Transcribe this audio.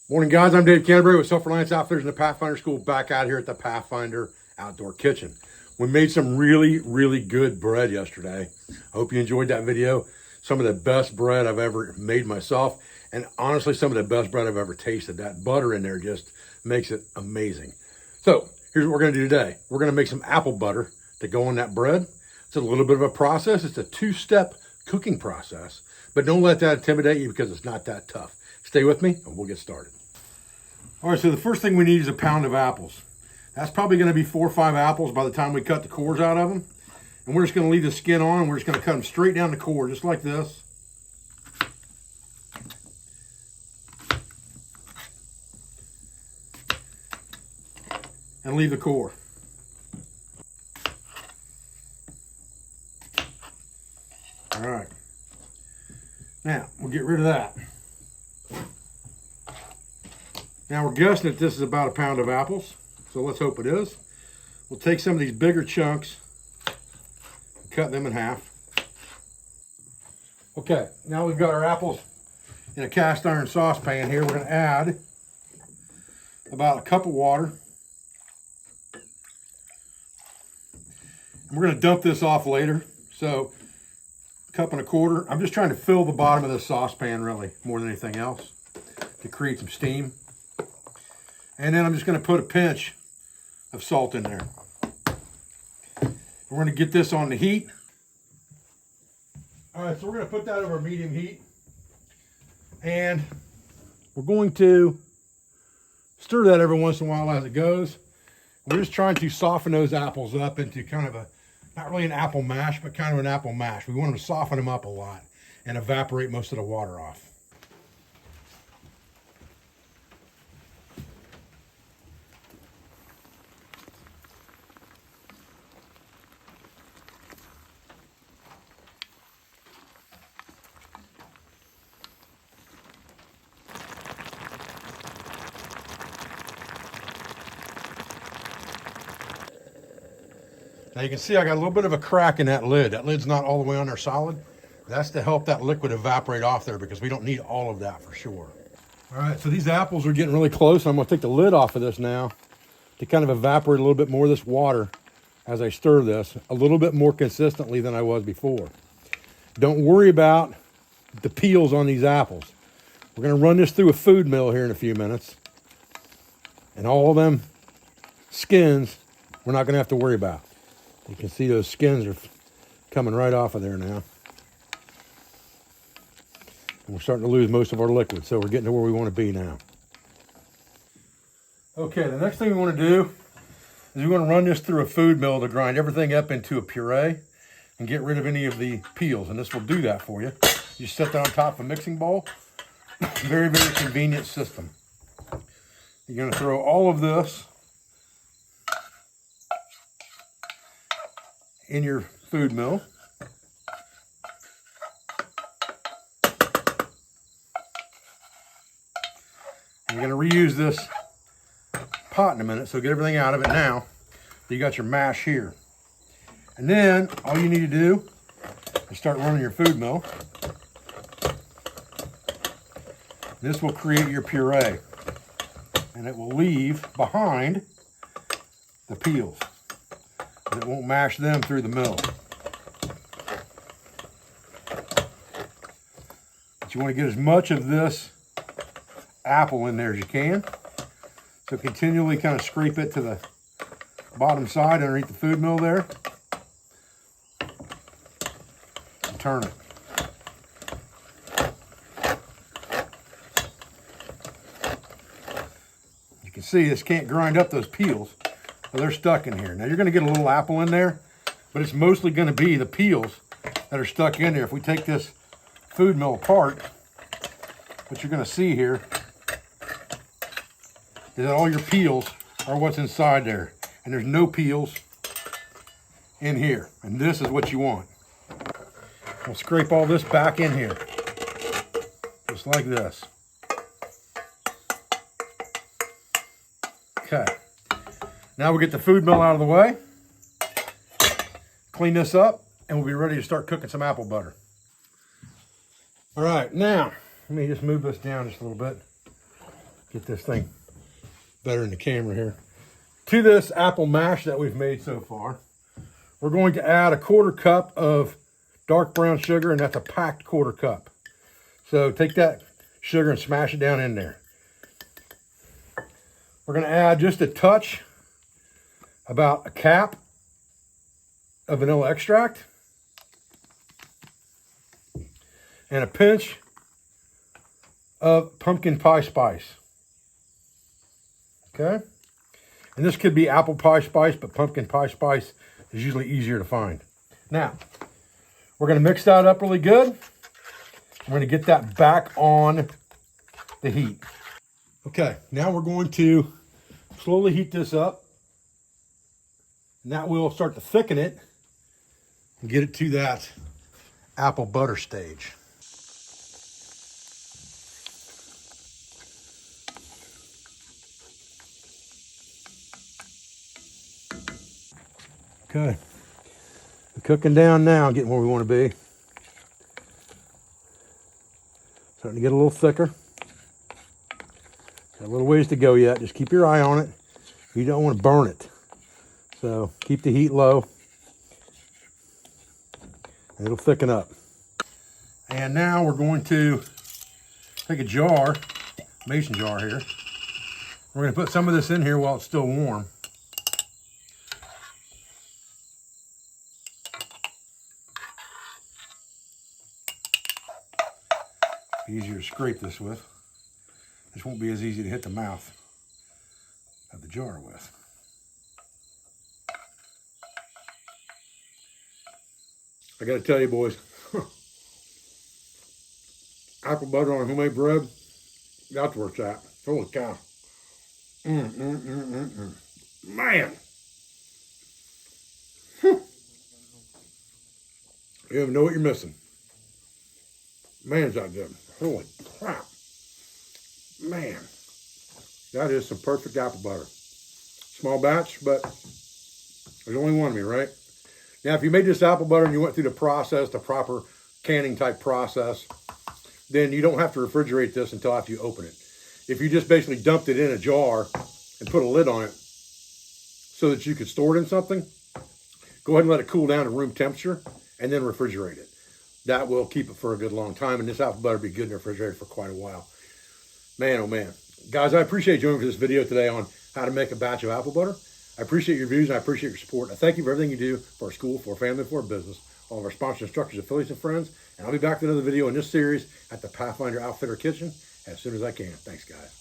Morning guys, I'm Dave Canterbury with Self-Reliance Outfitters in the Pathfinder School, back out here at the Pathfinder Outdoor Kitchen. We made some really good bread yesterday. I hope you enjoyed that video. Some of the best bread I've ever made myself, and honestly some of the best bread I've ever tasted. That butter in there just makes it amazing. So here's what we're gonna do today. We're gonna make some apple butter to go on that bread. It's a little bit of a process. It's a two-step cooking process, but don't let that intimidate you because it's not that tough. Stay with me and we'll get started. All right, so the first thing we need is a pound of apples. That's probably going to be 4 or 5 apples by the time we cut the cores out of them. And we're just going to leave the skin on, and we're just going to cut them straight down the core, just like this. And leave the core. All right. Now, we'll get rid of that. Now we're guessing that this is about a pound of apples, so let's hope it is. We'll take some of these bigger chunks and cut them in half. Okay, now we've got our apples in a cast iron saucepan here. We're going to add about a cup of water. And we're going to dump this off later, so a cup and a quarter. I'm just trying to fill the bottom of this saucepan really, more than anything else, to create some steam. And then I'm just going to put a pinch of salt in there. We're going to get this on the heat. All right, so we're going to put that over medium heat. And we're going to stir that every once in a while as it goes. We're just trying to soften those apples up into kind of a, not really an apple mash, but kind of an apple mash. We want them to soften them up a lot and evaporate most of the water off. Now you can see I got a little bit of a crack in that lid. That lid's not all the way on there solid. That's to help that liquid evaporate off there because we don't need all of that for sure. All right, so these apples are getting really close. I'm gonna take the lid off of this now to kind of evaporate a little bit more of this water as I stir this a little bit more consistently than I was before. Don't worry about the peels on these apples. We're gonna run this through a food mill here in a few minutes, and all of them skins we're not gonna have to worry about. You can see those skins are coming right off of there now. And we're starting to lose most of our liquid, so we're getting to where we want to be now. Okay, the next thing we want to do is we want to run this through a food mill to grind everything up into a puree and get rid of any of the peels, and this will do that for you. You set that on top of a mixing bowl. Very convenient system. You're going to throw all of this in your food mill. And you're going to reuse this pot in a minute, so get everything out of it now. You got your mash here. And then all you need to do is start running your food mill. This will create your puree, and it will leave behind the peels. It won't mash them through the mill. But you want to get as much of this apple in there as you can. So continually kind of scrape it to the bottom side underneath the food mill there. And turn it. You can see this can't grind up those peels. They're stuck in here. Now you're going to get a little apple in there, but it's mostly going to be the peels that are stuck in there. If we take this food mill apart, what you're going to see here is that all your peels are what's inside there, and there's no peels in here, and this is what you want. We'll scrape all this back in here, just like this. Okay. Now we'll get the food mill out of the way, clean this up, and we'll be ready to start cooking some apple butter. All right, now, let me just move this down just a little bit. Get this thing better in the camera here. To this apple mash that we've made so far, we're going to add a 1/4 cup of dark brown sugar, and that's a packed 1/4 cup. So take that sugar and smash it down in there. We're going to add just a touch, about a cap of vanilla extract, and a pinch of pumpkin pie spice. Okay? And this could be apple pie spice, but pumpkin pie spice is usually easier to find. Now, we're going to mix that up really good. We're going to get that back on the heat. Okay, now we're going to slowly heat this up. And that will start to thicken it and get it to that apple butter stage. Okay, we're cooking down now, getting where we want to be. Starting to get a little thicker. Got a little ways to go yet. Just keep your eye on it. You don't want to burn it. So keep the heat low. And it'll thicken up. And now we're going to take a jar, mason jar here. We're going to put some of this in here while it's still warm. Easier to scrape this with. This won't be as easy to hit the mouth of the jar with. I gotta tell you boys, apple butter on homemade bread, that's where it's at. Holy cow. Man. You don't even know what you're missing. Man, is that good. Holy crap. Man, that is some perfect apple butter. Small batch, but there's only one of me, right? Now, if you made this apple butter and you went through the process, the proper canning type process, then you don't have to refrigerate this until after you open it. If you just basically dumped it in a jar and put a lid on it so that you could store it in something, go ahead and let it cool down to room temperature and then refrigerate it. That will keep it for a good long time, and this apple butter will be good in the refrigerator for quite a while. Man, oh man. Guys, I appreciate you joining for this video today on how to make a batch of apple butter. I appreciate your views, and I appreciate your support. I thank you for everything you do for our school, for our family, for our business, all of our sponsors, instructors, affiliates, and friends. And I'll be back with another video in this series at the Pathfinder Outfitter Kitchen as soon as I can. Thanks, guys.